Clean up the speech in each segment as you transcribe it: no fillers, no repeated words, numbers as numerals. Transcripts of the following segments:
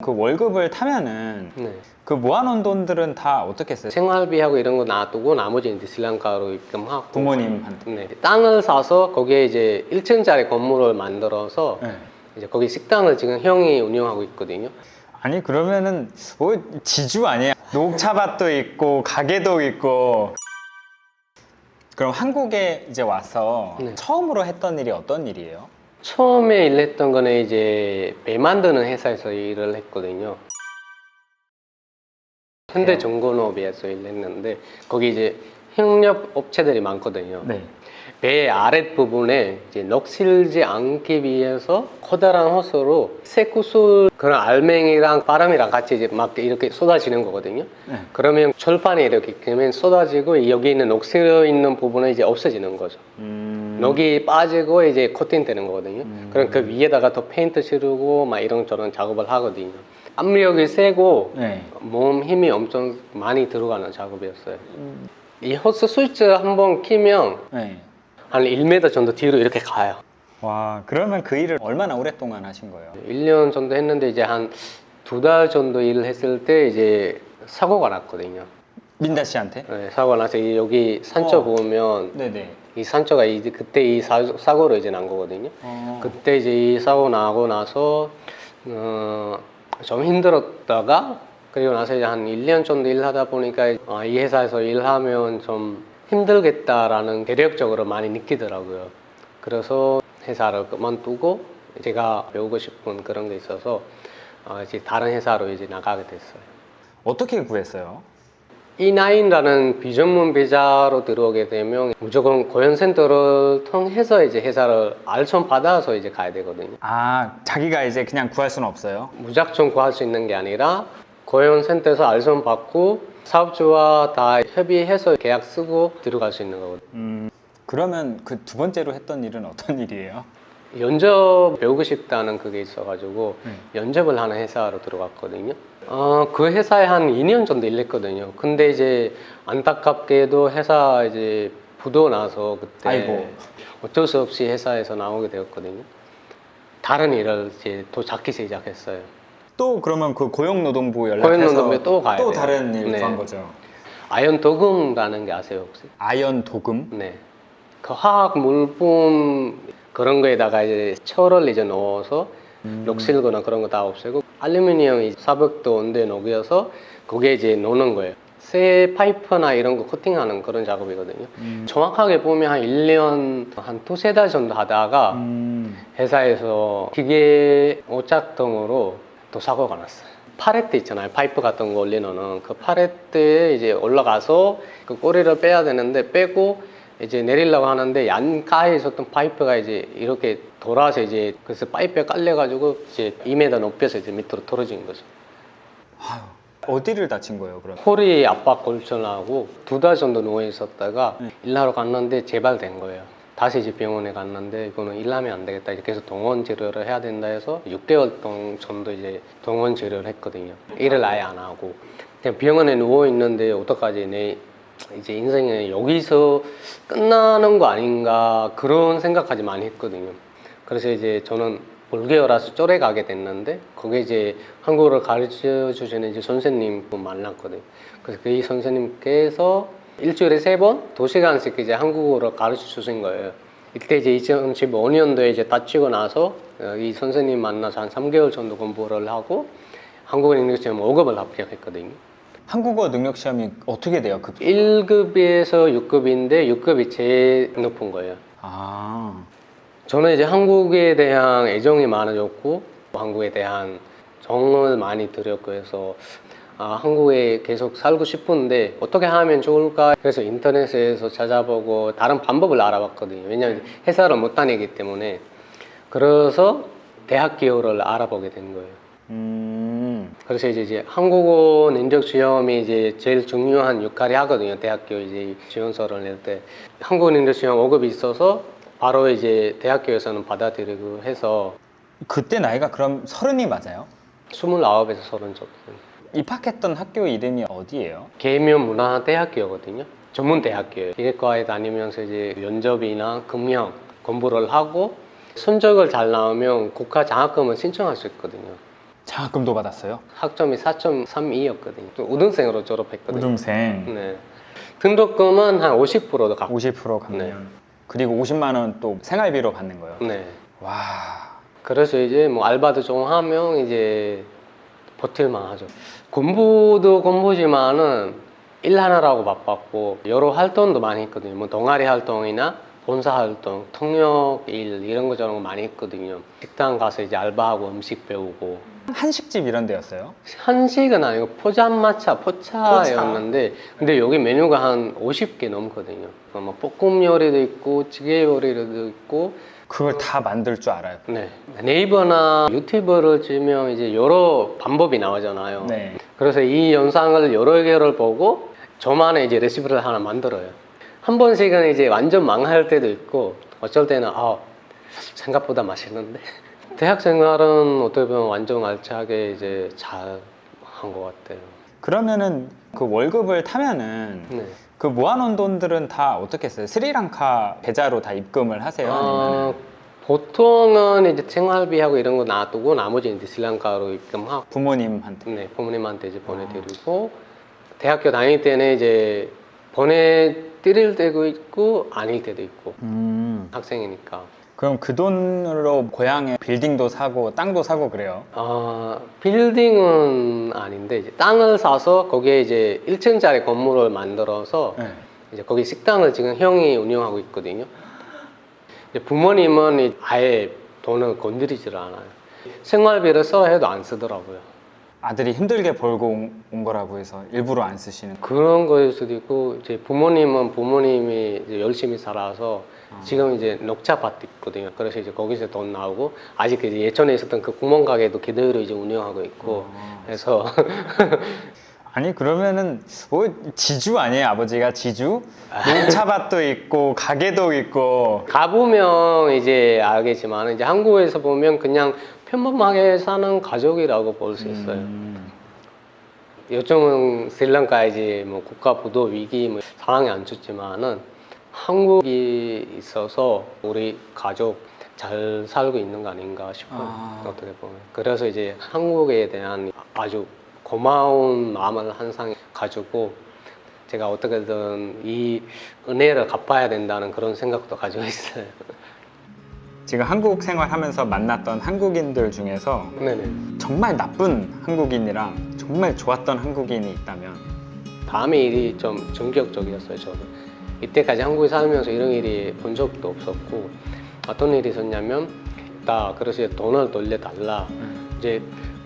그 월급을 타면은 네. 그 모아놓은 돈들은 다 어떻게 써요? 생활비하고 이런 거 놔두고 나머지 이제 스리랑카로 입금하고 부모님한테. 네. 땅을 사서 거기에 이제 1층짜리 건물을 만들어서 네. 이제 거기 식당을 지금 형이 운영하고 있거든요. 아니 그러면은 뭐 지주 아니야? 녹차밭도 있고 가게도 있고. 그럼 한국에 이제 와서 네. 처음으로 했던 일이 어떤 일이에요? 처음에 일했던 거는 이제 배 만드는 회사에서 일을 했거든요. 현대중공업에서 일했는데 거기 이제 협력 업체들이 많거든요. 네. 배 아랫부분에 이제 녹슬지 않기 위해서 커다란 호스로 쇠구슬 그런 알맹이랑 바람이랑 같이 이제 막 이렇게 쏟아지는 거거든요. 네. 그러면 철판이 이렇게 그러면 쏟아지고 여기 있는 녹슬어 있는 부분은 이제 없어지는 거죠. 녹이 빠지고 이제 코팅되는 거거든요. 그럼 그 위에다가 더 페인트 칠하고 막 이런저런 작업을 하거든요. 압력이 세고 네. 몸 힘이 엄청 많이 들어가는 작업이었어요. 이 호스 스위치 한번 키면 네. 한 1m 정도 뒤로 이렇게 가요. 와, 그러면 그 일을 얼마나 오랫동안 하신 거예요? 1년 정도 했는데 이제 한 2달 정도 일을 했을 때 이제 사고가 났거든요. 민다 씨한테? 네, 사고가 나서 여기 산초 보면 네네. 이 산초가 이제 그때 이 사고로 이제 난 거거든요. 그때 이제 이 사고 나고 나서 좀 힘들었다가 그리고 나서 이제 한 1년 정도 일하다 보니까 이 회사에서 일하면 좀 힘들겠다라는 대략적으로 많이 느끼더라고요. 그래서 회사를 그만두고 제가 배우고 싶은 그런 게 있어서 이제 다른 회사로 이제 나가게 됐어요. 어떻게 구했어요? E9라는 비전문 비자로 들어오게 되면 무조건 고용센터를 통해서 이제 회사를 알선 받아서 이제 가야 되거든요. 아, 자기가 이제 그냥 구할 수는 없어요? 무작정 구할 수 있는 게 아니라 고용센터에서 알선 받고 사업주와 다 협의해서 계약 쓰고 들어갈 수 있는 거거든요. 그러면 그 두 번째로 했던 일은 어떤 일이에요? 연접 배우고 싶다는 그게 있어가지고 연접을 하는 회사로 들어갔거든요. 그 회사에 한 2년 정도 일했거든요. 근데 이제 안타깝게도 회사 이제 부도 나서 그때 아이고. 어쩔 수 없이 회사에서 나오게 되었거든요. 다른 일을 이제 또 찾기 시작했어요. 또 그러면 그 고용노동부 연락해서 고용노동부에 또 가야 돼요. 다른 일 네. 구한 거죠? 아연 도금이라는 게 아세요 혹시? 아연 도금? 네. 그 화학 물품 그런 거에다가 이제 철을 이제 넣어서 녹슬거나 그런 거 다 없애고 알루미늄 400도 온도에 녹여서 거기에 이제 넣는 거예요. 새 파이프나 이런 거 코팅하는 그런 작업이거든요. 정확하게 보면 한 1년 한 두세 달 정도 하다가 회사에서 기계 오작동으로 또 사고가 났어요. 파레트 있잖아요. 파이프 같은 거 올리는 그 파레트에 이제 올라가서 그 꼬리를 빼야 되는데 빼고 이제 내리려고 하는데 양가에 있었던 파이프가 이제 이렇게 돌아서 이제 그래서 파이프에 깔려가지고 이제 2m 높여서 이제 밑으로 떨어진 거죠. 아유, 어디를 다친 거예요, 그럼? 허리 압박 골절하고 2달 정도 누워 있었다가 일하러 갔는데 재발된 거예요. 다시 이제 병원에 갔는데 이거는 일하면 안 되겠다. 이렇게 해서 동원 치료를 해야 된다 해서 6개월 정도 이제 동원 치료를 했거든요. 일을 아예 안 하고 그냥 병원에 누워 있는데 어떡하지 내 이제 인생이 여기서 끝나는 거 아닌가 그런 생각까지 많이 했거든요. 그래서 이제 저는 볼게어라서 쫄에 가게 됐는데 거기에 이제 한국어를 가르쳐 주시는 이제 선생님 만났거든요. 그래서 그 선생님께서 일주일에 3번 2시간씩 이제 한국어를 가르쳐 주신 거예요. 이때 이제 2015년도에 이제 다치고 나서 이 선생님 만나서 한 3개월 정도 공부를 하고 한국어 능력 시험 5급을 합격했거든요. 한국어 능력 시험이 어떻게 돼요? 1급에서 6급인데 6급이 제일 높은 거예요. 아, 저는 이제 한국에 대한 애정이 많아졌고 한국에 대한 정을 많이 들였고 해서 한국에 계속 살고 싶은데 어떻게 하면 좋을까 그래서 인터넷에서 찾아보고 다른 방법을 알아봤거든요. 왜냐하면 회사를 못 다니기 때문에. 그래서 대학교를 알아보게 된 거예요. 그래서 이제 한국어 능력 시험이 이제 제일 중요한 역할이 하거든요. 대학교 이제 지원서를 낼 때 한국어 능력 시험 5급이 있어서 바로 이제 대학교에서는 받아들이고 해서. 그때 나이가 그럼 30이 맞아요? 29에서 30 정도. 입학했던 학교 이름이 어디예요? 계면문화대학교거든요. 전문 대학교예요. 기계과에 다니면서 이제 면접이나 금형 공부를 하고 성적을 잘 나오면 국가 장학금을 신청할 수 있거든요. 장학금도 받았어요? 학점이 4.32였거든요. 또 우등생으로 졸업했거든요. 우등생 네. 등록금은 한 50%도 갖고. 50% 갚으면 네. 그리고 50만 원 또 생활비로 받는 거예요. 네. 와. 그래서 이제 뭐 알바도 좀 하면 이제 버틸만 하죠. 공부도 공부지만은 일하느라고 바빴고 여러 활동도 많이 했거든요. 뭐 동아리 활동이나 본사 활동, 통역 일 이런 거 저런 거 많이 했거든요. 식당 가서 이제 알바하고 음식 배우고. 한식집 이런 데였어요? 한식은 아니고 포장마차, 포차였는데 근데 여기 메뉴가 한 50개 넘거든요. 뭐 볶음 요리도 있고 찌개 요리도 있고. 그걸 다 만들 줄 알아요? 네. 네이버나 유튜브를 치면 이제 여러 방법이 나오잖아요. 네. 그래서 이 영상을 여러 개를 보고 저만의 이제 레시피를 하나 만들어요. 한 번씩은 이제 완전 망할 때도 있고 어쩔 때는 생각보다 맛있는데 대학 생활은 어떻게 보면 완전 알차게 이제 잘 한 것 같아요. 그러면은 그 월급을 타면은 네. 그 모아놓은 돈들은 다 어떻게 했어요? 스리랑카 계좌로 다 입금을 하세요? 아니면 보통은 이제 생활비하고 이런 거 놔두고 나머지 이제 스리랑카로 입금하고 부모님한테? 네, 부모님한테 이제 보내드리고 대학교 다닐 때는 이제 보내드릴 때도 있고 아닐 때도 있고 학생이니까. 그럼 그 돈으로 고향에 빌딩도 사고 땅도 사고 그래요? 빌딩은 아닌데 이제 땅을 사서 거기에 이제 1층짜리 건물을 만들어서 네. 이제 거기 식당을 지금 형이 운영하고 있거든요. 이제 부모님은 아예 돈을 건드리질 않아요. 생활비를 써야 해도 안 쓰더라고요. 아들이 힘들게 벌고 온 거라고 해서 일부러 안 쓰시는 거. 그런 거일 수도 있고 이제 부모님은 부모님이 이제 열심히 살아서 지금 이제 녹차 밭도 있거든요. 그래서 이제 거기서 돈 나오고 아직 이제 예전에 있었던 그 구멍 가게도 그대로 이제 운영하고 있고 해서 아니 그러면은 뭐 지주 아니에요? 아버지가 지주? 녹차밭도 있고 가게도 있고. 가보면 이제 알겠지만 이제 한국에서 보면 그냥 평범하게 사는 가족이라고 볼 수 있어요. 요즘은 스리랑카 이제 뭐 국가 부도 위기 뭐 상황이 안 좋지만은 한국이 있어서 우리 가족 잘 살고 있는 거 아닌가 싶어요. 어떻게 보면. 그래서 이제 한국에 대한 아주 고마운 마음을 항상 가지고 제가 어떻게든 이 은혜를 갚아야 된다는 그런 생각도 가지고 있어요. 지금 한국 생활하면서 만났던 한국인들 중에서 네네. 정말 나쁜 한국인이랑 정말 좋았던 한국인이 있다면? 다음의 일이 좀 충격적이었어요. 저도 이때까지 한국에 살면서 이런 일이 본 적도 없었고 어떤 일이 있었냐면 그래서 돈을 돌려달라. 이제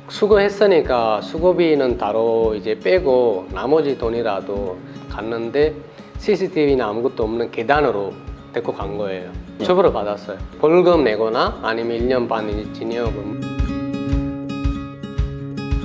수거했으니까 수거비는 따로 이제 빼고 나머지 돈이라도 갔는데 CCTV나 아무것도 없는 계단으로 데리고 간 거예요. 처벌을 받았어요. 벌금 내거나 아니면 1년 반 징역을.